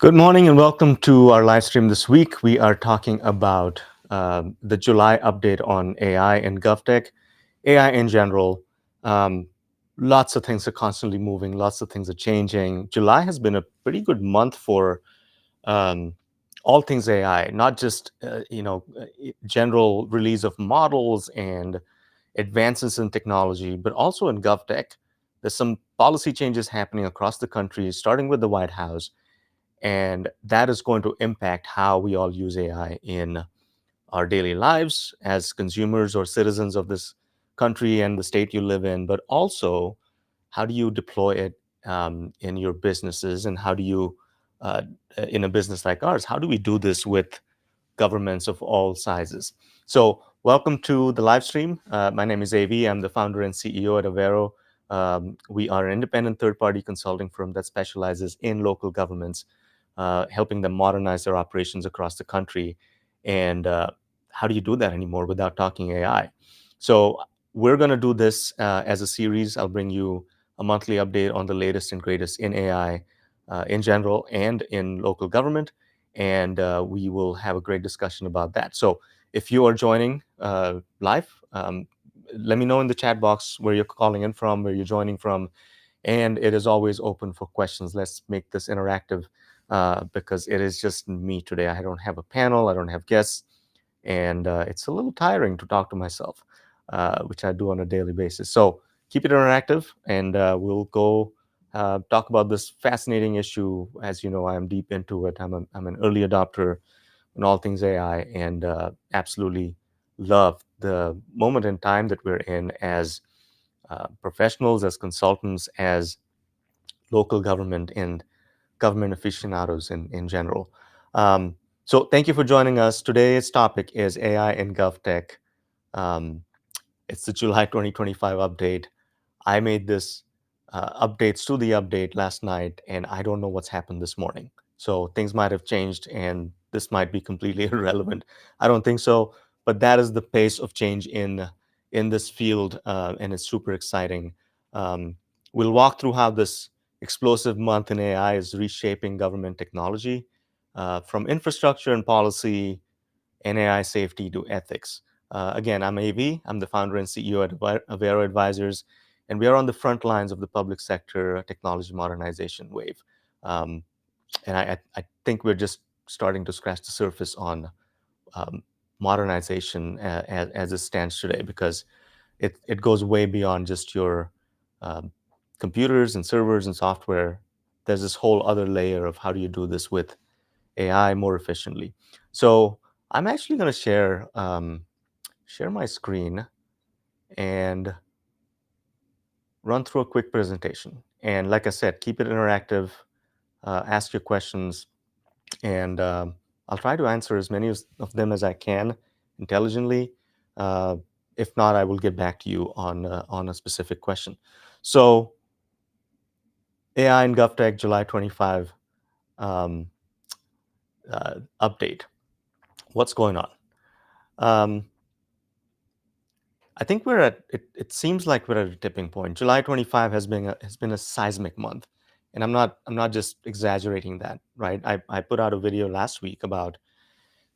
Good morning and welcome to our live stream this week. We are talking about the July update on AI and GovTech, AI in general. Um, Lots of things are constantly moving, lots of things are changing. July has been a pretty good month for um, all things AI, not just general release of models and advances in technology, but also in GovTech. There's some policy changes happening across the country, starting with the White House, and that is going to impact how we all use AI in our daily lives as consumers or citizens of this country and the state you live in, but also how do you deploy it in your businesses, and how do you, uh, in a business like ours, how do we do this with governments of all sizes? So, welcome to the live stream. My name is AV. I'm the founder and CEO at Avero. We are an independent third party consulting firm that specializes in local governments, helping them modernize their operations across the country. And how do you do that anymore without talking AI? So, we're going to do this as a series. I'll bring you a monthly update on the latest and greatest in AI in general and in local government, and we will have a great discussion about that. So if you are joining live, let me know in the chat box where you're calling in from, where you're joining from, and it is always open for questions. Let's make this interactive because it is just me today. I don't have a panel, I don't have guests, and it's a little tiring to talk to myself, which I do on a daily basis. So keep it interactive, and we'll go talk about this fascinating issue. As you know, I'm deep into it. I'm an early adopter on all things AI, and absolutely love the moment in time that we're in as professionals, as consultants, as local government and government aficionados in general. So thank you for joining us. Today's topic is AI and GovTech. Um, it's the July 2025 update. I made this updates to the update last night, and I don't know what's happened this morning. So things might have changed, and this might be completely irrelevant. I don't think so, but that is the pace of change in this field, and it's super exciting. Um, we'll walk through how this explosive month in AI is reshaping government technology, from infrastructure and policy and AI safety to ethics. Again, I'm AV. I'm the founder and CEO at Avero Advisors, and we are on the front lines of the public sector technology modernization wave. Um, and I think we're just starting to scratch the surface on um, modernization as it stands today, because it goes way beyond just your um, computers and servers and software. There's this whole other layer of how do you do this with AI more efficiently. So I'm actually going to share my screen and run through a quick presentation. And like I said, keep it interactive, ask your questions, and I'll try to answer as many of them as I can intelligently. Uh, if not, I will get back to you on a specific question. So AI and GovTech July 25 um, update. What's going on? Um, I think we're at it. It seems like we're at a tipping point. July 25 has been a seismic month, and I'm not just exaggerating that, right? I put out a video last week about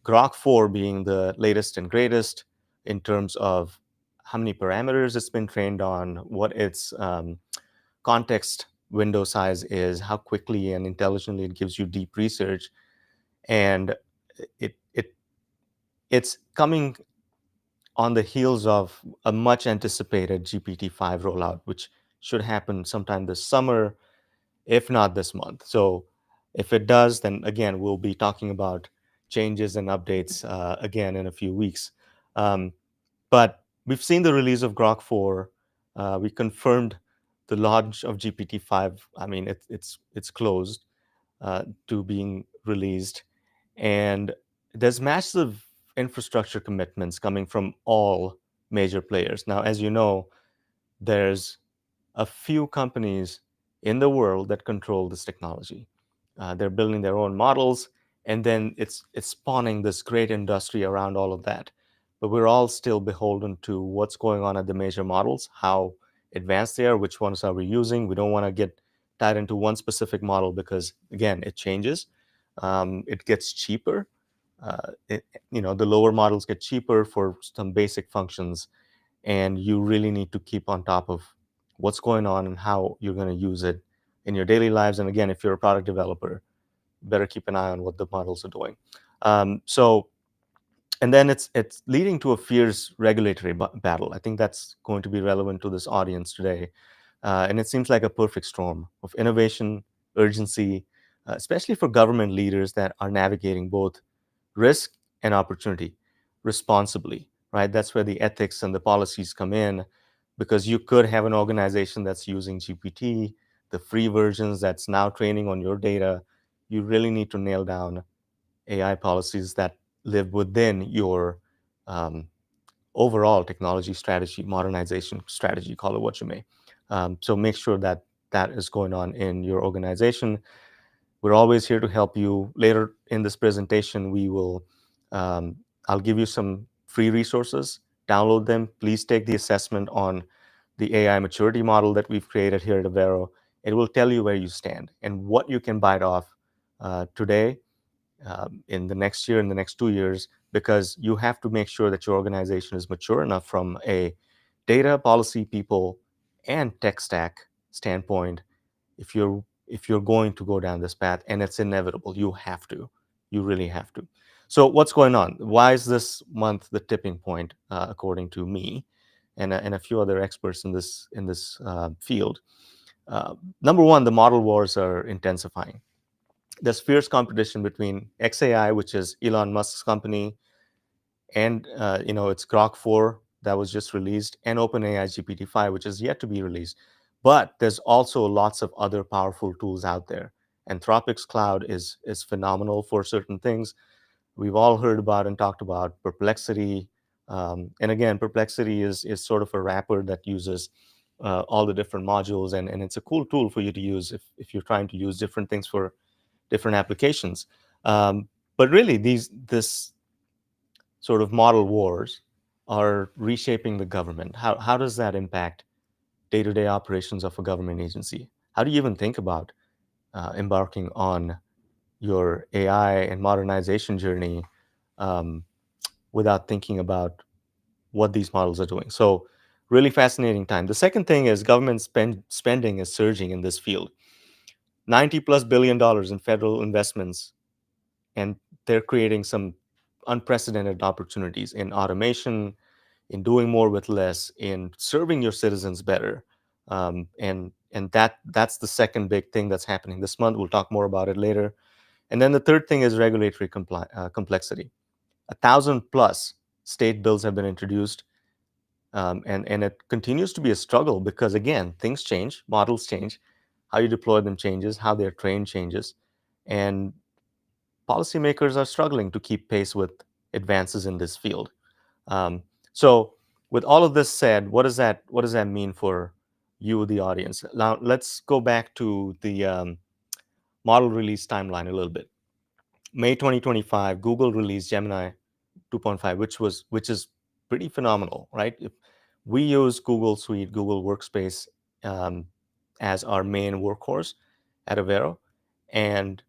Grok 4 being the latest and greatest in terms of how many parameters it's been trained on, what its context window size is, how quickly and intelligently it gives you deep research, and it it it's coming on the heels of a much anticipated GPT-5 rollout, which should happen sometime this summer, if not this month. So if it does, then again, we'll be talking about changes and updates again in a few weeks. Um, but we've seen the release of Grok 4. We confirmed the launch of GPT-5. I mean, it's closed to being released. And there's massive infrastructure commitments coming from all major players. Now, as you know, there's a few companies in the world that control this technology. They're building their own models, and then it's spawning this great industry around all of that. But we're all still beholden to what's going on at the major models, how advanced they are, which ones are we using. We don't want to get tied into one specific model because, again, it changes. it gets cheaper. The lower models get cheaper for some basic functions, and you really need to keep on top of what's going on and how you're going to use it in your daily lives. And again, if you're a product developer, better keep an eye on what the models are doing. So and then it's leading to a fierce regulatory battle. I think that's going to be relevant to this audience today. And it seems like a perfect storm of innovation, urgency, especially for government leaders that are navigating both risk and opportunity responsibly, right? That's where the ethics and the policies come in, because you could have an organization that's using GPT, the free versions that's now training on your data. You really need to nail down AI policies that live within your um, overall technology strategy, modernization strategy, call it what you may. So make sure that that is going on in your organization. We're always here to help you. Later in this presentation, I'll give you some free resources. Download them. Please take the assessment on the AI maturity model that we've created here at Avero. It will tell you where you stand and what you can bite off today, in the next year, in the next 2 years, because you have to make sure that your organization is mature enough from a data, policy, people, and tech stack standpoint. If you're going to go down this path, and it's inevitable, you really have to. So what's going on? Why is this month the tipping point, according to me and a few other experts in this field? Number one, the model wars are intensifying. There's fierce competition between XAI, which is Elon Musk's company, and it's Grok 4 that was just released, and OpenAI GPT-5, which is yet to be released. But there's also lots of other powerful tools out there. Anthropic's cloud is phenomenal for certain things. We've all heard about and talked about Perplexity. And again, Perplexity is sort of a wrapper that uses all the different modules, and it's a cool tool for you to use if you're trying to use different things for different applications. But really, this sort of model wars are reshaping the government. How does that impact day-to-day operations of a government agency? How do you even think about embarking on your AI and modernization journey um, without thinking about what these models are doing? So really fascinating time. The second thing is government spending is surging in this field. 90 plus $billion in federal investments, and they're creating some unprecedented opportunities in automation, in doing more with less, in serving your citizens better. And that's the second big thing that's happening this month. We'll talk more about it later. And then the third thing is regulatory complexity. 1,000 plus state bills have been introduced, and it continues to be a struggle because, again, things change, models change, how you deploy them changes, how they're trained changes, and policymakers are struggling to keep pace with advances in this field. So, with all of this said, what does that mean for you, the audience? Now, let's go back to the model release timeline a little bit. May 2025, Google released Gemini 2.5, which is pretty phenomenal, right? If we use Google Suite, Google Workspace, um, as our main workhorse at Avero, and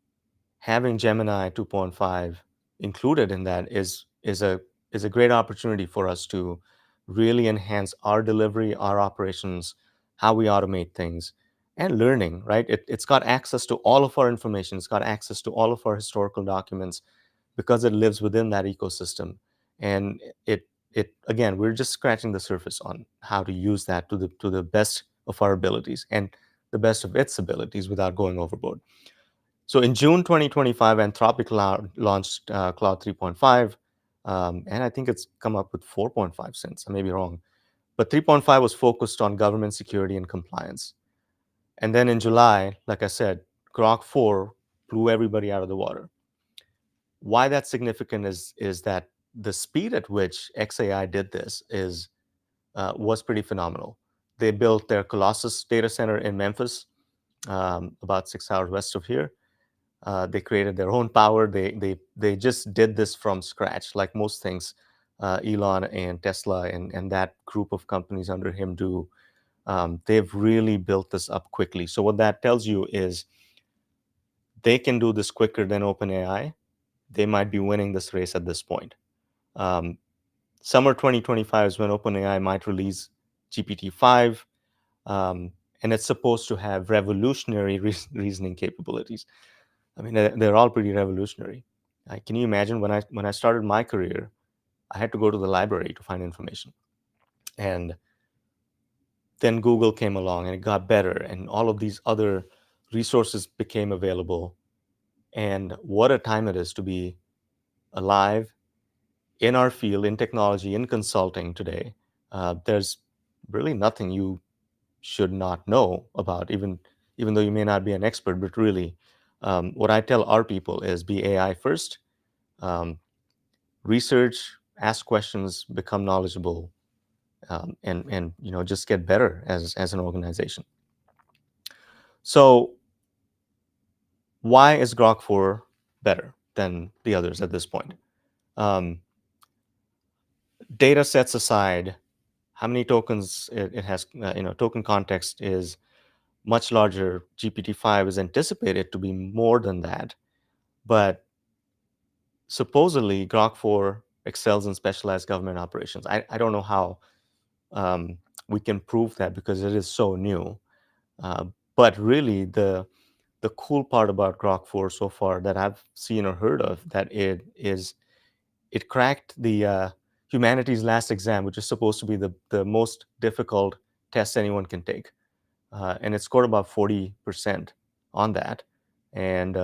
having Gemini 2.5 included in that is a great opportunity for us to really enhance our delivery, our operations, how we automate things, and learning. Right? It's got access to all of our information. It's got access to all of our historical documents because it lives within that ecosystem. And it again, we're just scratching the surface on how to use that to the best of our abilities and the best of its abilities without going overboard. So in June 2025, Anthropic launched Cloud 3.5, and I think it's come up with 4.5 since. I may be wrong, but 3.5 was focused on government security and compliance. And then in July, like I said, Grok 4 blew everybody out of the water. Why that's significant is that the speed at which XAI did this was pretty phenomenal. They built their Colossus data center in Memphis, about 6 hours west of here. They created their own power. They just did this from scratch, like most things Elon and Tesla and that group of companies under him do. They've really built this up quickly. So what that tells you is they can do this quicker than OpenAI, they might be winning this race at this point. Summer 2025 is when OpenAI might release GPT-5, and it's supposed to have revolutionary reasoning capabilities. I mean, they're all pretty revolutionary. Can you imagine when I started my career, I had to go to the library to find information, and then Google came along and it got better, and all of these other resources became available. And what a time it is to be alive in our field, in technology, in consulting today. There's really nothing you should not know about, even though you may not be an expert. But really, what I tell our people is be AI first, um, research, ask questions, become knowledgeable, and just get better as an organization. So why is Grok 4 better than the others at this point? Um, Data sets aside, how many tokens it has, token context is much larger. GPT-5 is anticipated to be more than that, but supposedly Grok 4 excels in specialized government operations. I don't know how we can prove that because it is so new. But really, the cool part about Grok 4 so far that I've seen or heard of, that it cracked the humanities last exam, which is supposed to be the most difficult test anyone can take. And it scored about 40% on that. And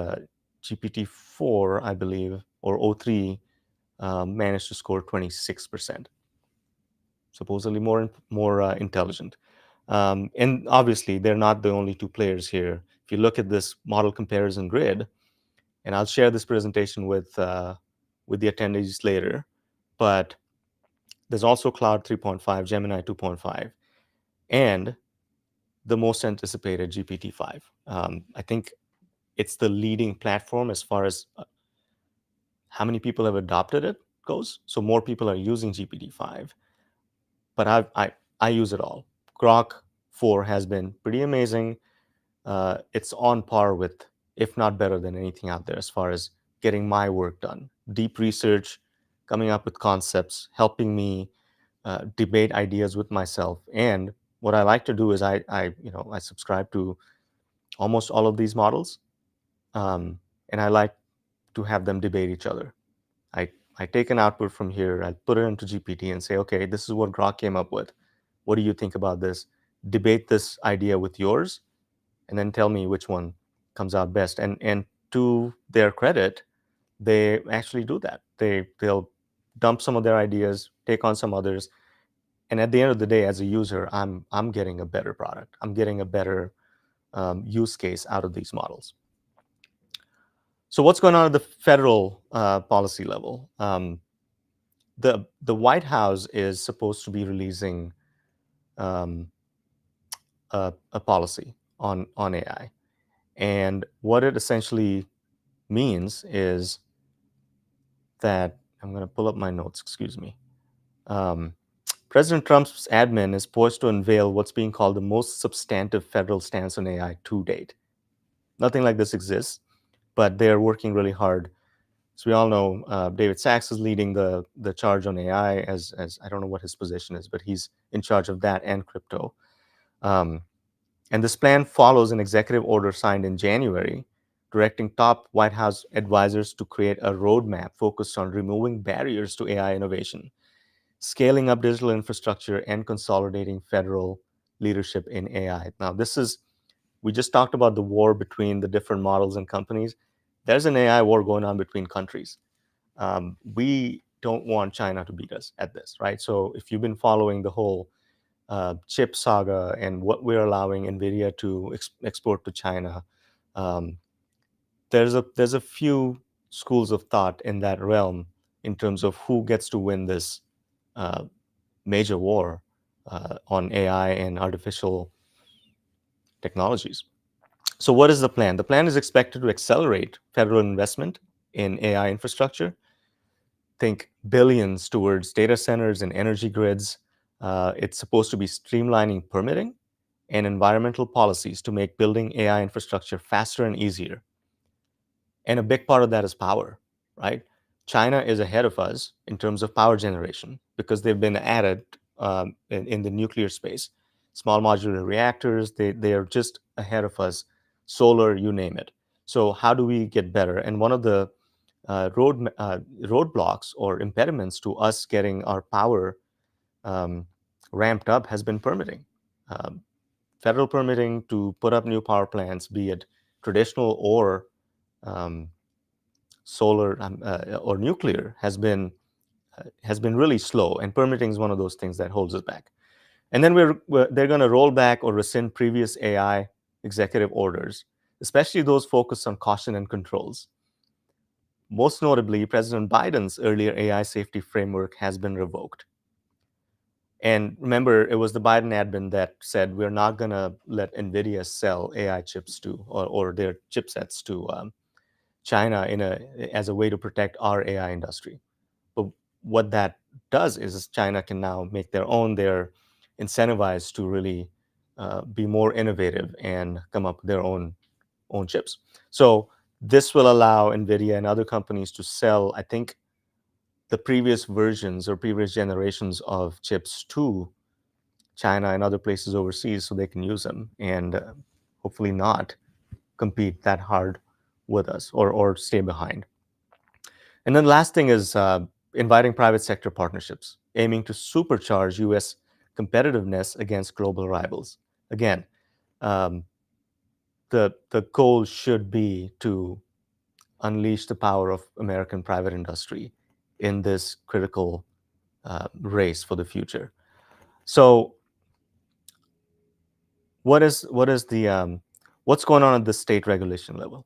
GPT-4, I believe, or O3, managed to score 26%, supposedly more intelligent. And obviously, they're not the only two players here. If you look at this model comparison grid, and I'll share this presentation with the attendees later, but there's also Cloud 3.5, Gemini 2.5, and the most anticipated GPT-5. I think it's the leading platform as far as how many people have adopted it goes. So more people are using GPT-5, but I use it all. Grok 4 has been pretty amazing. It's on par with, if not better than anything out there as far as getting my work done. Deep research, coming up with concepts, helping me debate ideas with myself. And what I like to do is I subscribe to almost all of these models, and I like to have them debate each other. I I take an output from here, I put it into GPT and say, okay, this is what Grok came up with. What do you think about this? Debate this idea with yours, and then tell me which one comes out best. And to their credit, they actually do that. They'll dump some of their ideas, take on some others, and at the end of the day, as a user, I'm getting a better product. I'm getting a better use case out of these models. So what's going on at the federal policy level? The White House is supposed to be releasing um, a policy on AI, and what it essentially means is that I'm going to pull up my notes. Excuse me. Um, President Trump's admin is poised to unveil what's being called the most substantive federal stance on AI to date. Nothing like this exists, but they're working really hard. So we all know David Sachs is leading the charge on AI as I don't know what his position is, but he's in charge of that and crypto. Um, and this plan follows an executive order signed in January, directing top White House advisors to create a roadmap focused on removing barriers to AI innovation, scaling up digital infrastructure, and consolidating federal leadership in AI. Now, we just talked about the war between the different models and companies. There's an AI war going on between countries. We don't want China to beat us at this, right? So if you've been following the whole chip saga and what we're allowing NVIDIA to export to China, um, there's a few schools of thought in that realm in terms of who gets to win this uh, major war on AI and artificial technologies. So, what is the plan? The plan is expected to accelerate federal investment in AI infrastructure. Think billions towards data centers and energy grids. It's supposed to be streamlining permitting and environmental policies to make building AI infrastructure faster and easier. And a big part of that is power, right? China is ahead of us in terms of power generation because they've been added in the nuclear space. Small modular reactors, they are just ahead of us. Solar, you name it. So how do we get better? And one of the roadblocks or impediments to us getting our power um, ramped up has been permitting. Um, Federal permitting to put up new power plants, be it traditional or um, solar or nuclear, has been really slow, and permitting is one of those things that holds us back. And then they're going to roll back or rescind previous AI executive orders, especially those focused on caution and controls. Most notably, President Biden's earlier AI safety framework has been revoked. And remember, it was the Biden admin that said we're not going to let NVIDIA sell AI chips to or their chipsets to China as a way to protect our AI industry. But what that does is China can now make their own. They're incentivized to really be more innovative and come up with their own chips. So this will allow NVIDIA and other companies to sell, I think, the previous versions or previous generations of chips to China and other places overseas so they can use them and hopefully not compete that hard with us or stay behind. And then the last thing is inviting private sector partnerships, aiming to supercharge US competitiveness against global rivals. Again, um, the goal should be to unleash the power of American private industry in this critical race for the future. So what is the what's going on at the state regulation level?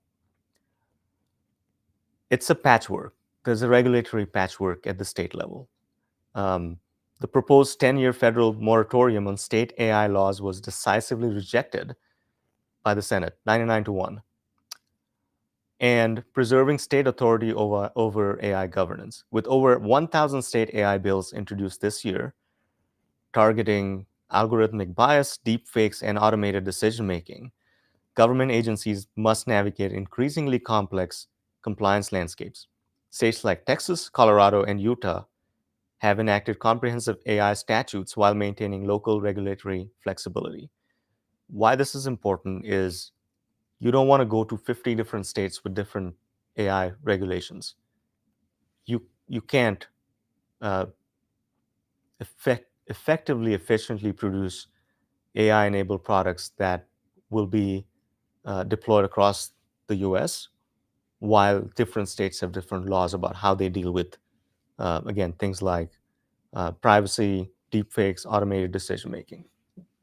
It's a patchwork. There's a regulatory patchwork at the state level. Um, the proposed 10-year federal moratorium on state AI laws was decisively rejected by the Senate, 99 to 1, and preserving state authority over AI governance. With over 1,000 state AI bills introduced this year, targeting algorithmic bias, deepfakes, and automated decision making, government agencies must navigate increasingly complex compliance landscapes. States like Texas, Colorado, and Utah have enacted comprehensive AI statutes while maintaining local regulatory flexibility. Why this is important is you don't want to go to 50 different states with different AI regulations. You can't uh, effectively, efficiently produce AI-enabled products that will be deployed across the U.S. while different states have different laws about how they deal with, again, things like privacy, deepfakes, automated decision making.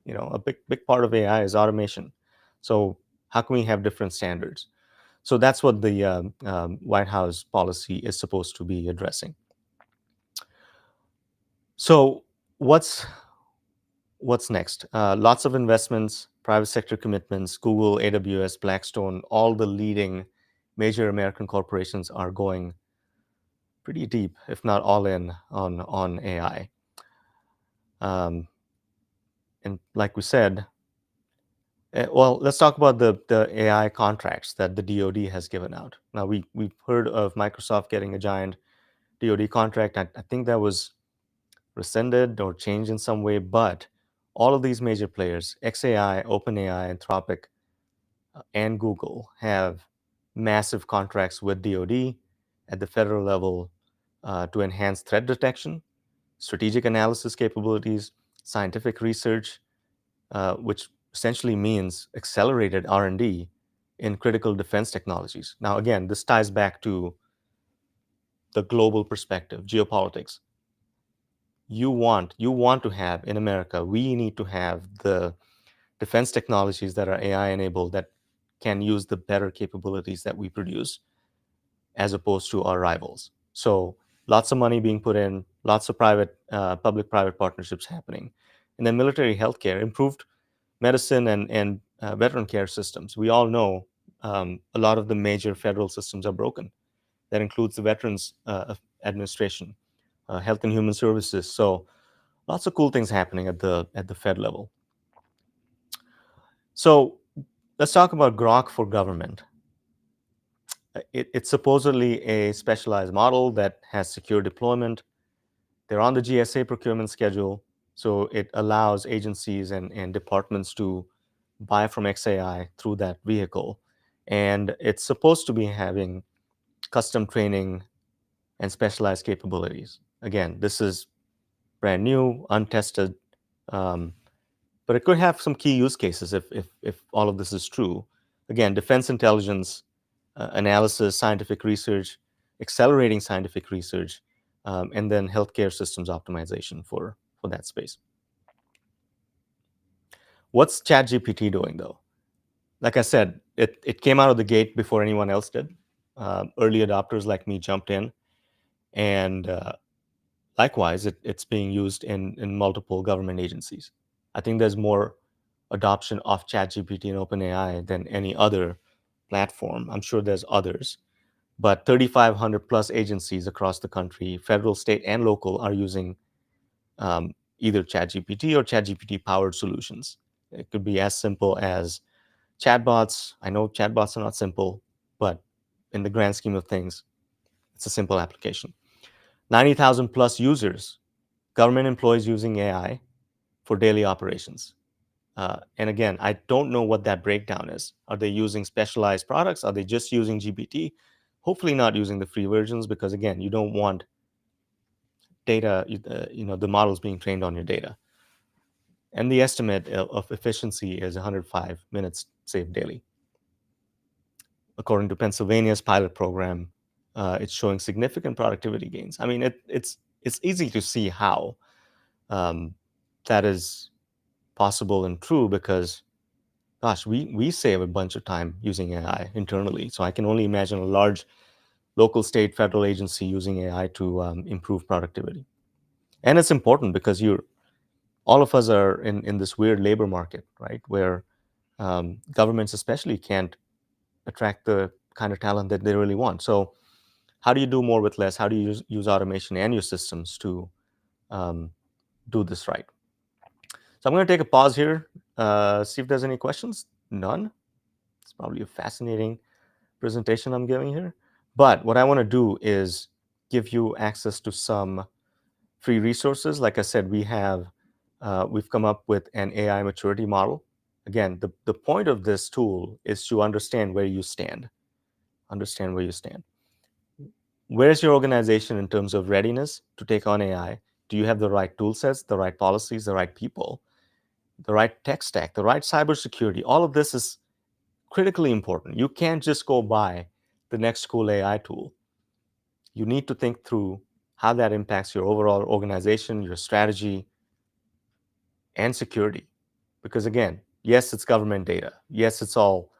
A big part of AI is automation. So how can we have different standards? So that's what the White House policy is supposed to be addressing. So what's next? Lots of investments, private sector commitments, Google, AWS, Blackstone, all the leading major American corporations are going pretty deep, if not all in on AI. And like we said, well, let's talk about the AI contracts that the DoD has given out. Now we've heard of Microsoft getting a giant DoD contract. I think that was rescinded or changed in some way, but all of these major players, XAI, OpenAI, Anthropic, and Google, have massive contracts with DoD at the federal level to enhance threat detection, strategic analysis capabilities, scientific research, which essentially means accelerated R&D in critical defense technologies. Now, again, this ties back to the global perspective, geopolitics. You want to have in America, we need to have the defense technologies that are AI enabled that can use the better capabilities that we produce as opposed to our rivals. So lots of money being put in, lots of public-private partnerships happening. And then military healthcare, improved medicine and veteran care systems. We all know a lot of the major federal systems are broken. That includes the Veterans Administration, Health and Human Services. So lots of cool things happening at the Fed level. So let's talk about Grok for government. It's supposedly a specialized model that has secure deployment. They're on the GSA procurement schedule, so it allows agencies and departments to buy from XAI through that vehicle. And it's supposed to be having custom training and specialized capabilities. Again, this is brand new, untested, um, but it could have some key use cases if all of this is true. Again, defense intelligence, analysis, scientific research, accelerating scientific research, and then healthcare systems optimization for that space. What's ChatGPT doing though? Like I said, it came out of the gate before anyone else did. Early adopters like me jumped in, and likewise, it's being used in multiple government agencies. I think there's more adoption of ChatGPT and OpenAI than any other platform. I'm sure there's others, but 3,500 plus agencies across the country, federal, state, and local, are using either ChatGPT or ChatGPT powered solutions. It could be as simple as chatbots. I know chatbots are not simple, but in the grand scheme of things, it's a simple application. 90,000 plus users, government employees using AI for daily operations. And again, I don't know what that breakdown is. Are they using specialized products? Are they just using GPT? Hopefully not using the free versions, because again, you don't want data, the models being trained on your data. And the estimate of efficiency is 105 minutes saved daily. According to Pennsylvania's pilot program, it's showing significant productivity gains. I mean, it's easy to see how that is possible and true, because gosh, we save a bunch of time using AI internally. So I can only imagine a large local, state, federal agency using AI to improve productivity. And it's important because all of us are in this weird labor market, right? Where governments especially can't attract the kind of talent that they really want. So how do you do more with less? How do you use automation and your systems to do this right? So I'm going to take a pause here, see if there's any questions. None. It's probably a fascinating presentation I'm giving here. But what I want to do is give you access to some free resources. Like I said, we've come up with an AI maturity model. Again, the point of this tool is to understand where you stand. Understand where you stand. Where's your organization in terms of readiness to take on AI? Do you have the right tool sets, the right policies, the right people, the right tech stack, the right cybersecurity? All of this is critically important. You can't just go buy the next cool AI tool. You need to think through how that impacts your overall organization, your strategy, and security. Because again, yes, it's government data. Yes, it's all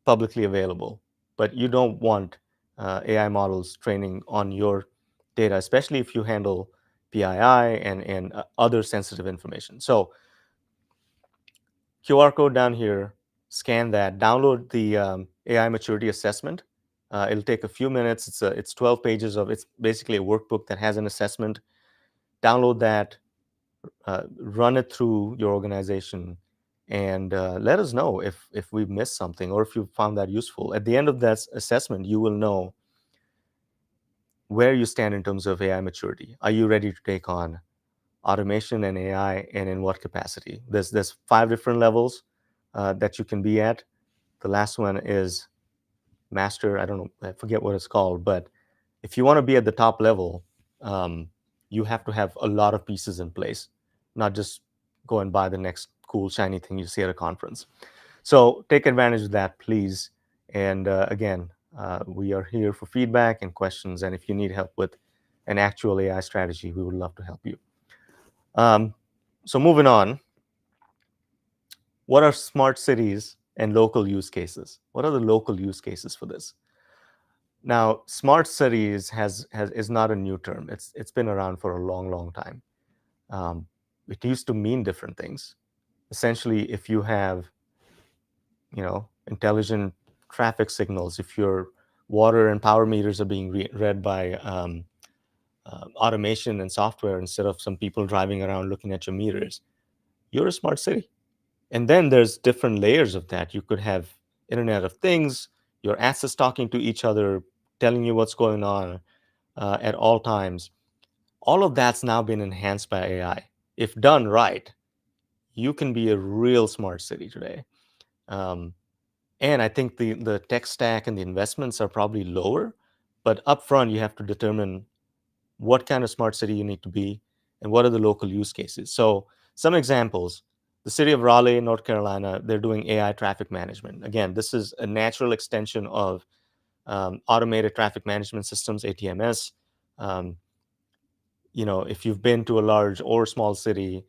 publicly available, but you don't want AI models training on your data, especially if you handle PII and other sensitive information. So QR code down here, scan that, download the AI maturity assessment. It'll take a few minutes. It's 12 pages of, it's basically a workbook that has an assessment. Download that, run it through your organization, and let us know if we've missed something or if you found that useful. At the end of that assessment, you will know where you stand in terms of AI maturity. Are you ready to take on automation and AI, and in what capacity? There's 5 different levels that you can be at. The last one is master. I don't know, I forget what it's called, but if you want to be at the top level, you have to have a lot of pieces in place, not just go and buy the next cool shiny thing you see at a conference. So take advantage of that, please. And again, we are here for feedback and questions. And if you need help with an actual AI strategy, we would love to help you. So moving on, what are smart cities and local use cases? What are the local use cases for this? Now, smart cities is not a new term. It's been around for a long time. It used to mean different things. Essentially, if you have, intelligent traffic signals, if your water and power meters are being read by automation and software instead of some people driving around looking at your meters, you're a smart city. And then there's different layers of that. You could have Internet of Things. your assets talking to each other, telling you what's going on at all times. All of that's now been enhanced by AI. If done right, you can be a real smart city today. Um, and I think the tech stack and the investments are probably lower, but upfront you have to determine what kind of smart city you need to be and what are the local use cases. So some examples: the city of Raleigh, North Carolina, they're doing AI traffic management. Again, this is a natural extension of automated traffic management systems, ATMS. Um, if you've been to a large or small city,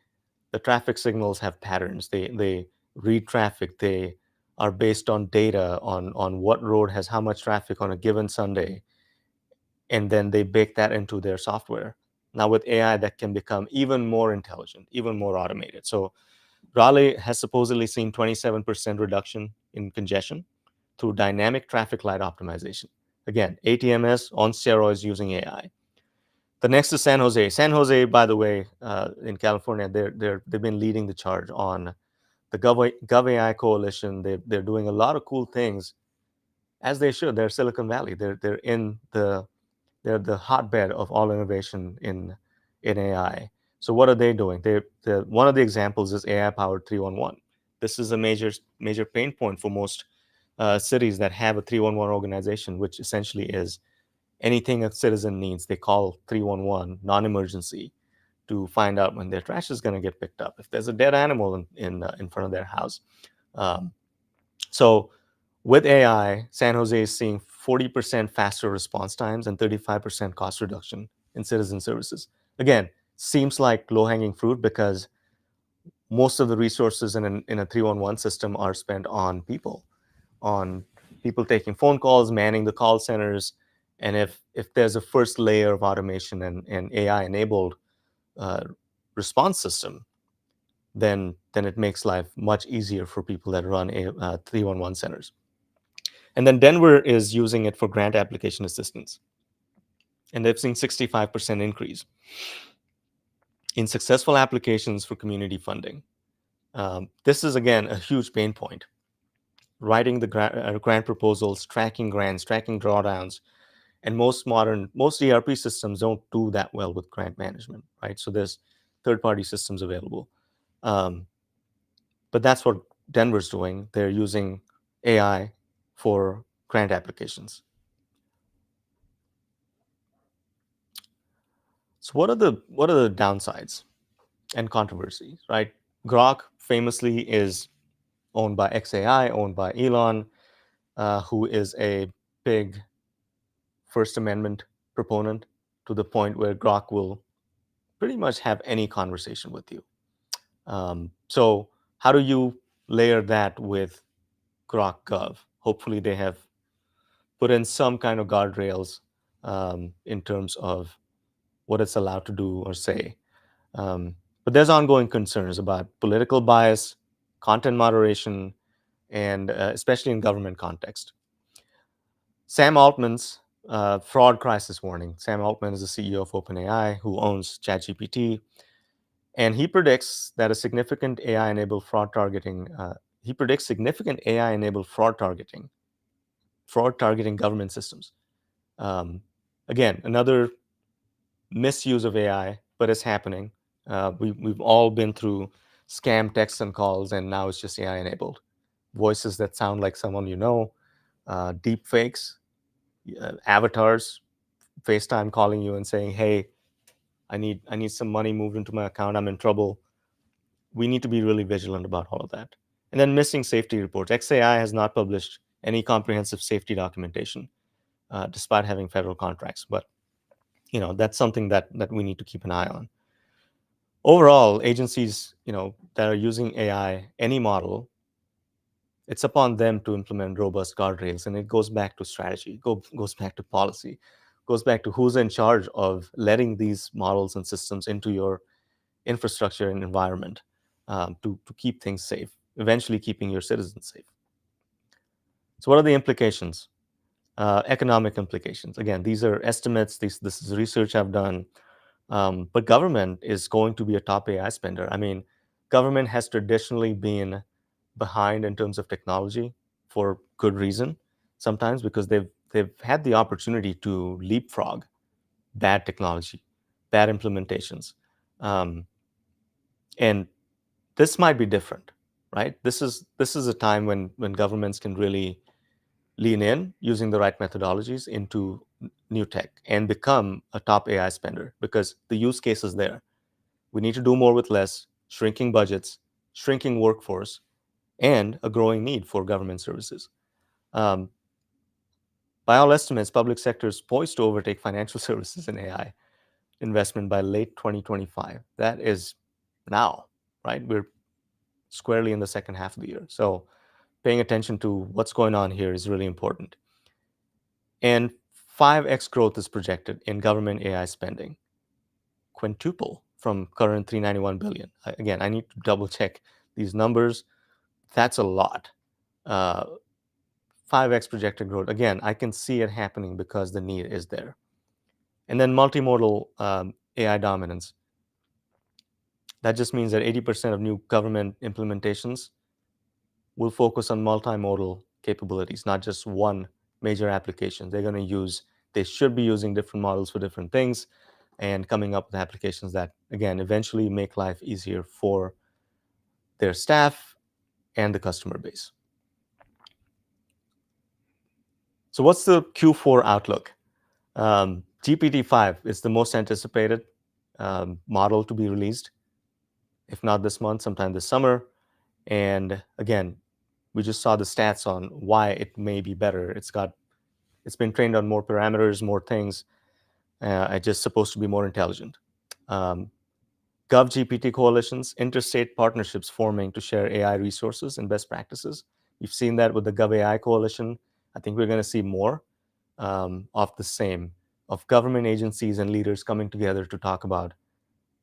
the traffic signals have patterns. They read traffic. They are based on data on what road has how much traffic on a given Sunday, and then they bake that into their software. Now with AI, that can become even more intelligent, even more automated. So Raleigh has supposedly seen 27% reduction in congestion through dynamic traffic light optimization. Again, ATMS on steroids using AI. The next is San Jose. San Jose, by the way, in California, they've been leading the charge on the GovAI coalition. They're doing a lot of cool things, as they should. They're Silicon Valley. They're the hotbed of all innovation in AI. So what are they doing? One of the examples is AI powered 311. This is a major pain point for most cities that have a 311 organization, which essentially is anything a citizen needs, they call 311 non-emergency to find out when their trash is going to get picked up, if there's a dead animal in front of their house. Um, so with AI, San Jose is seeing 40% faster response times and 35% cost reduction in citizen services. Again, seems like low-hanging fruit because most of the resources in a 311 system are spent on people taking phone calls, manning the call centers. And if there's a first layer of automation and AI enabled uh, response system, then it makes life much easier for people that run 311 centers. And then Denver is using it for grant application assistance. And they've seen 65% increase in successful applications for community funding. This is, again, a huge pain point. Writing the grant proposals, tracking grants, tracking drawdowns, and most ERP systems don't do that well with grant management, right? So there's third-party systems available. But that's what Denver's doing. They're using AI for grant applications. So what are the downsides and controversies, right? Grok famously is owned by XAI, owned by Elon, who is a big First Amendment proponent, to the point where Grok will pretty much have any conversation with you. So how do you layer that with Grok Gov? Hopefully they have put in some kind of guardrails in terms of what it's allowed to do or say. But there's ongoing concerns about political bias, content moderation, and especially in government context. Sam Altman's fraud crisis warning. Sam Altman is the CEO of OpenAI, who owns ChatGPT, and he predicts that a significant AI-enabled fraud targeting. He predicts significant AI-enabled fraud targeting government systems. Again, another misuse of AI, but it's happening. We've all been through scam texts and calls, and now it's just AI enabled. Voices that sound like someone you know, deep fakes, avatars, FaceTime calling you and saying, "Hey, I need some money moved into my account. I'm in trouble." We need to be really vigilant about all of that. And then missing safety reports. XAI has not published any comprehensive safety documentation, despite having federal contracts. But that's something that we need to keep an eye on. Overall, agencies that are using AI, any model, it's upon them to implement robust guardrails, and it goes back to strategy, goes back to policy, goes back to who's in charge of letting these models and systems into your infrastructure and environment, to keep things safe, eventually keeping your citizens safe. So what are the implications? Economic implications. Again, these are estimates. This is research I've done. But government is going to be a top AI spender. I mean, government has traditionally been behind in terms of technology for good reason. sometimes because they've had the opportunity to leapfrog bad technology, bad implementations, and this might be different, right? This is a time when governments can really lean in using the right methodologies into new tech and become a top AI spender because the use case is there. We need to do more with less, shrinking budgets, shrinking workforce, and a growing need for government services. Um, by all estimates, public sector is poised to overtake financial services in AI investment by late 2025. That is now, right? We're squarely in the second half of the year. So paying attention to what's going on here is really important. And 5x growth is projected in government AI spending, quintuple from current 391 billion. Again, I need to double check these numbers. That's a lot. Uh, 5x projected growth. Again, I can see it happening because the need is there. And then multimodal AI dominance. That just means that 80% of new government implementations will focus on multimodal capabilities, not just one major application. They should be using different models for different things and coming up with applications that, again, eventually make life easier for their staff and the customer base. So what's the Q4 outlook? GPT-5 is the most anticipated model to be released, if not this month, sometime this summer. And again, we just saw the stats on why it may be better. It's been trained on more parameters, more things. It's just supposed to be more intelligent. GovGPT coalitions, interstate partnerships forming to share AI resources and best practices. You've seen that with the GovAI coalition. I think we're going to see more of the same, of government agencies and leaders coming together to talk about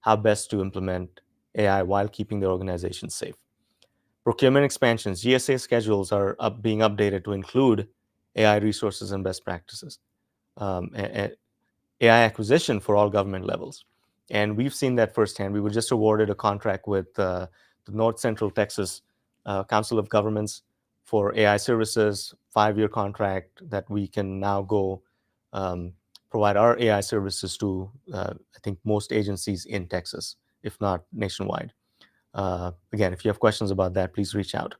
how best to implement AI while keeping their organizations safe. Procurement expansions, GSA schedules are being updated to include AI resources and best practices. AI acquisition for all government levels. And we've seen that firsthand. We were just awarded a contract with the North Central Texas Council of Governments for AI services, 5-year contract that we can now go provide our AI services to, I think, most agencies in Texas, if not nationwide. Again, if you have questions about that, please reach out.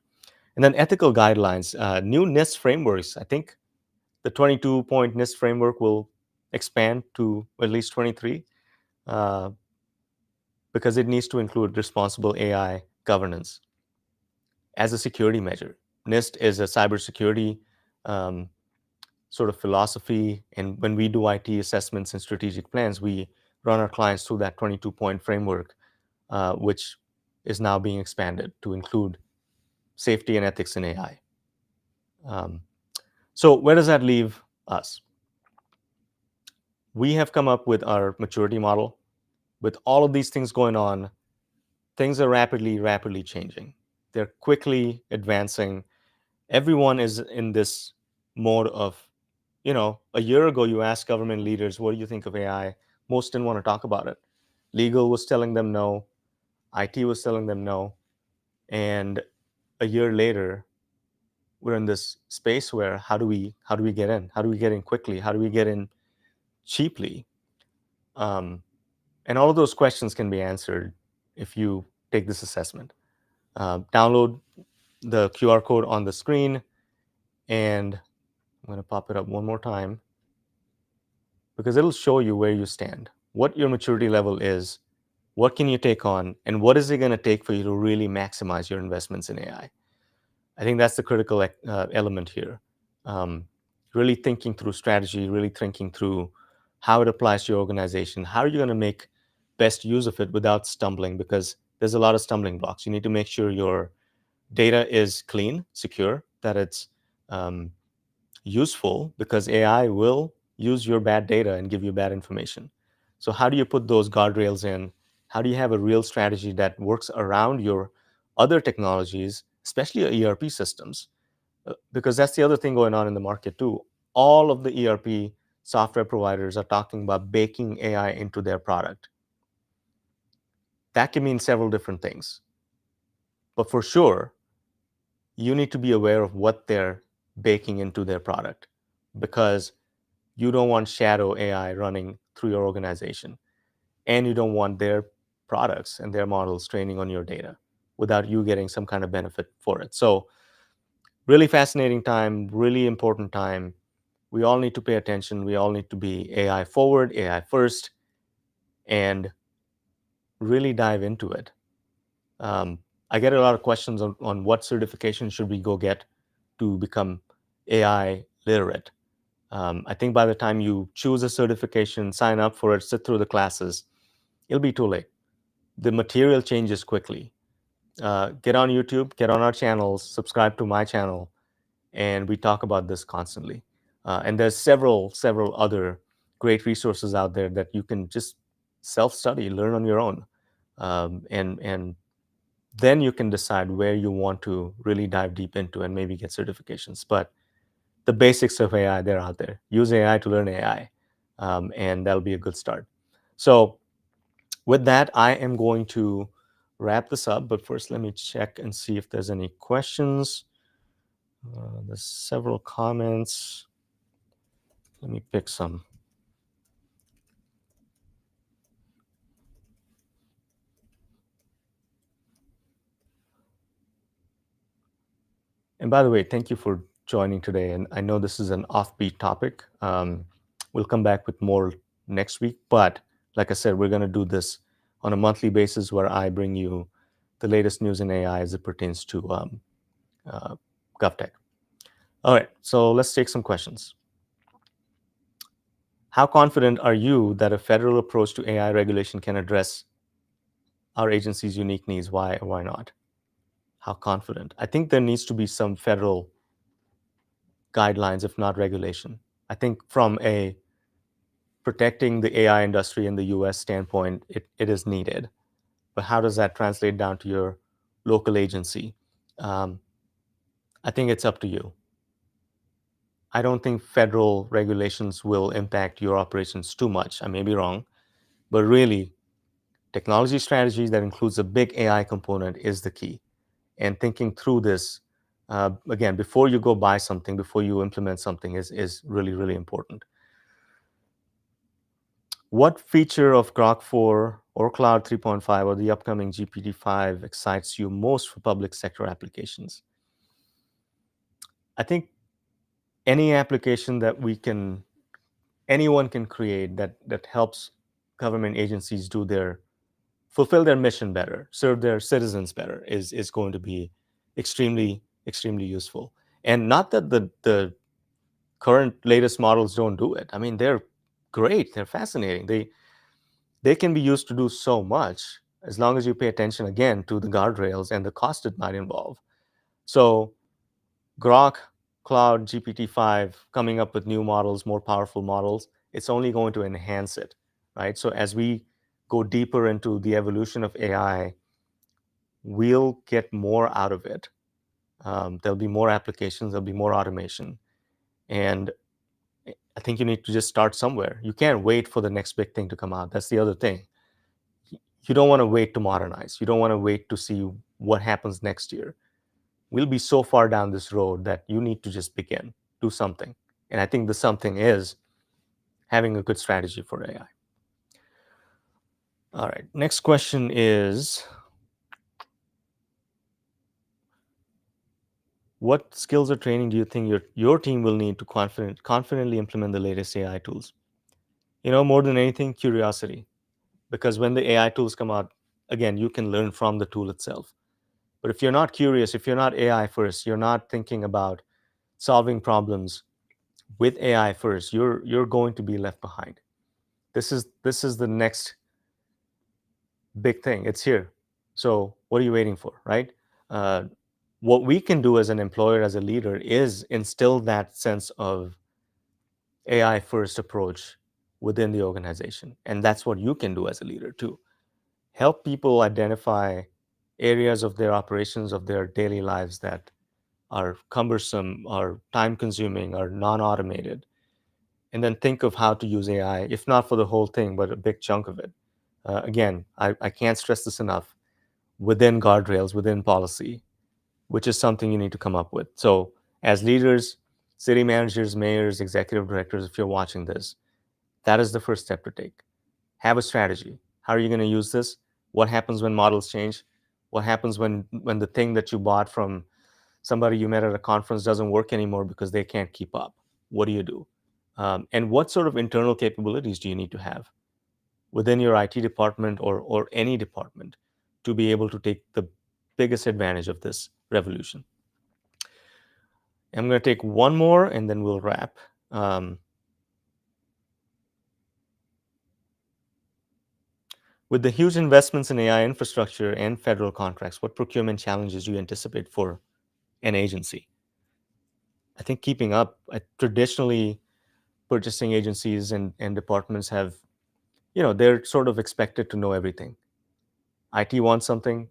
And then ethical guidelines, new NIST frameworks. I think the 22-point NIST framework will expand to at least 23 because it needs to include responsible AI governance as a security measure. NIST is a cybersecurity sort of philosophy, and when we do IT assessments and strategic plans, we run our clients through that 22-point framework, which is now being expanded to include safety and ethics in AI. So where does that leave us? We have come up with our maturity model. With all of these things going on, things are rapidly changing. They're quickly advancing. Everyone is in this mode of, a year ago you asked government leaders, what do you think of AI? Most didn't want to talk about it. Legal was telling them no. IT was telling them no. And a year later, we're in this space where how do we get in? How do we get in quickly? How do we get in cheaply? And all of those questions can be answered if you take this assessment. Download the QR code on the screen, and I'm going to pop it up one more time because it'll show you where you stand, what your maturity level is, what can you take on, and what is it going to take for you to really maximize your investments in AI. I think that's the critical element here. Really thinking through strategy, really thinking through how it applies to your organization. How are you going to make best use of it without stumbling? Because there's a lot of stumbling blocks. You need to make sure your data is clean, secure, that it's useful, because AI will use your bad data and give you bad information. So how do you put those guardrails in? How do you have a real strategy that works around your other technologies, especially your ERP systems? Because that's the other thing going on in the market too. All of the ERP software providers are talking about baking AI into their product. That can mean several different things. But for sure, you need to be aware of what they're baking into their product, because you don't want shadow AI running through your organization, and you don't want their products and their models training on your data without you getting some kind of benefit for it. So really fascinating time, really important time. We all need to pay attention. We all need to be AI forward, AI first, and really dive into it. I get a lot of questions on what certification should we go get to become AI literate. I think by the time you choose a certification, sign up for it, sit through the classes, it'll be too late. The material changes quickly. Get on YouTube, get on our channels, subscribe to my channel, and we talk about this constantly. And there's several other great resources out there that you can just self-study, learn on your own, and then you can decide where you want to really dive deep into and maybe get certifications. But the basics of AI, they're out there. Use AI to learn AI, and that'll be a good start. So with that, I am going to wrap this up. But first, let me check and see if there's any questions. There's several comments. Let me pick some. And by the way, thank you for joining today. And I know this is an offbeat topic. We'll come back with more next week. But like I said, we're going to do this on a monthly basis where I bring you the latest news in AI as it pertains to GovTech. All right, so let's take some questions. How confident are you that a federal approach to AI regulation can address our agency's unique needs? Why or why not? How confident? I think there needs to be some federal guidelines, if not regulation. I think from a protecting the AI industry in the US standpoint, it is needed. But how does that translate down to your local agency? I think it's up to you. I don't think federal regulations will impact your operations too much. I may be wrong, but really, technology strategy that includes a big AI component is the key. And thinking through this, again, before you go buy something, before you implement something, is really, really important. What feature of Grok 4 or Cloud 3.5 or the upcoming GPT-5 excites you most for public sector applications? I think any application that anyone can create that helps government agencies fulfill their mission better, serve their citizens better, is going to be extremely useful. And not that the current latest models don't do it. I mean, they're great, they're fascinating, they can be used to do so much, as long as you pay attention again to the guardrails and the cost it might involve. So Grok, Cloud, GPT-5 coming up with new models, more powerful models, it's only going to enhance it, right? So as we go deeper into the evolution of AI, we'll get more out of it. There'll be more applications, there'll be more automation. And I think you need to just start somewhere. You can't wait for the next big thing to come out. That's the other thing. You don't want to wait to modernize. You don't want to wait to see what happens next year. We'll be so far down this road that you need to just begin, do something. And I think the something is having a good strategy for AI. All right, next question is, what skills or training do you think your team will need to confidently implement the latest AI tools? More than anything, curiosity. Because when the AI tools come out, again, you can learn from the tool itself. But if you're not curious, if you're not AI first, you're not thinking about solving problems with AI first, you're going to be left behind. This is the next big thing. It's here. So what are you waiting for, right? What we can do as an employer, as a leader, is instill that sense of AI first approach within the organization. And that's what you can do as a leader too. Help people identify areas of their operations, of their daily lives that are cumbersome, are time consuming, are non-automated. And then think of how to use AI, if not for the whole thing, but a big chunk of it. Again, I can't stress this enough, within guardrails, within policy, which is something you need to come up with. So as leaders, City managers, mayors, executive directors, if you're watching this, that is the first step to take. Have a strategy. How are you going to use this? What happens when models change? What happens when the thing that you bought from somebody you met at a conference doesn't work anymore because they can't keep up? What do you do? And what sort of internal capabilities do you need to have within your IT department or any department to be able to take the biggest advantage of this revolution? I'm going to take one more and then we'll wrap. With the huge investments in AI infrastructure and federal contracts, what procurement challenges do you anticipate for an agency? I think keeping up. Traditionally, purchasing agencies and departments have, they're sort of expected to know everything. IT wants something,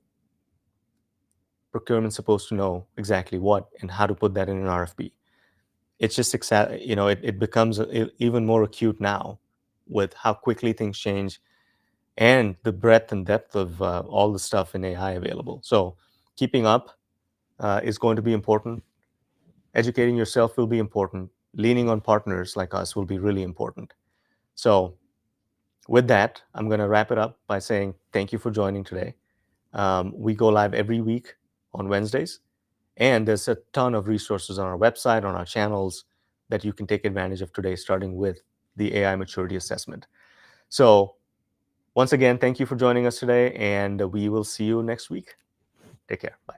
procurement's supposed to know exactly what and how to put that in an RFP. It's just, it becomes even more acute now with how quickly things change and the breadth and depth of all the stuff in AI available. So keeping up is going to be important. Educating yourself will be important. Leaning on partners like us will be really important. So with that, I'm going to wrap it up by saying thank you for joining today. We go live every week on Wednesdays, and there's a ton of resources on our website, on our channels that you can take advantage of today, starting with the AI maturity assessment. So once again, thank you for joining us today, and we will see you next week. Take care. Bye.